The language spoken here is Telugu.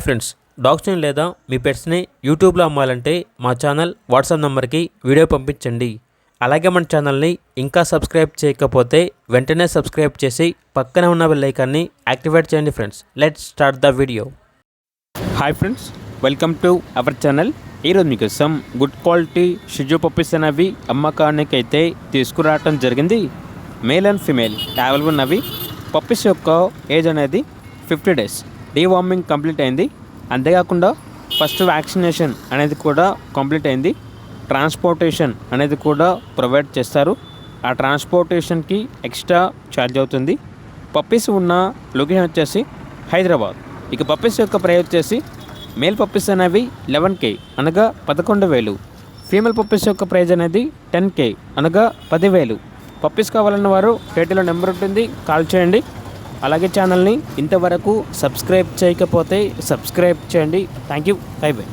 ఫ్రెండ్స్, డాగ్స్ని లేదా మీ పెట్స్ని యూట్యూబ్లో అమ్మాలంటే మా ఛానల్ వాట్సాప్ నెంబర్కి వీడియో పంపించండి. అలాగే మన ఛానల్ని ఇంకా సబ్స్క్రైబ్ చేయకపోతే వెంటనే సబ్స్క్రైబ్ చేసి పక్కనే ఉన్న బెల్ ఐకాన్ని యాక్టివేట్ చేయండి. Friends, let's start the video. Hi friends, welcome to our channel. ఈరోజు మీకోసం గుడ్ క్వాలిటీ షిజు పప్పీస్ అనేవి అమ్మకానికి అయితే తీసుకురావటం జరిగింది. మేల్ అండ్ ఫిమేల్ అవైలబుల్ ఉన్నవి. పప్పీస్ యొక్క ఏజ్ అనేది 50 days. డీవార్మింగ్ కంప్లీట్ అయింది. అంతేకాకుండా ఫస్ట్ వ్యాక్సినేషన్ అనేది కూడా కంప్లీట్ అయింది. ట్రాన్స్పోర్టేషన్ అనేది కూడా ప్రొవైడ్ చేస్తారు. ఆ ట్రాన్స్పోర్టేషన్కి ఎక్స్ట్రా ఛార్జ్ అవుతుంది. పప్పీస్ ఉన్న లొకేషన్ వచ్చేసి హైదరాబాద్. ఇక పప్పీస్ యొక్క ప్రైస్ వచ్చేసి మేల్ పప్పీస్ అనేవి 11K అనగా 11,000. ఫీమేల్ పప్పీస్ యొక్క ప్రైజ్ అనేది 10K అనగా 10,000. పప్పీస్ కావాలన్న వారు టైటిల్లో నెంబర్ ఉంటుంది, కాల్ చేయండి. అలాగే ఛానల్ని ఇంతవరకు సబ్స్క్రైబ్ చేయకపోతే సబ్స్క్రైబ్ చేయండి. Thank you. By by.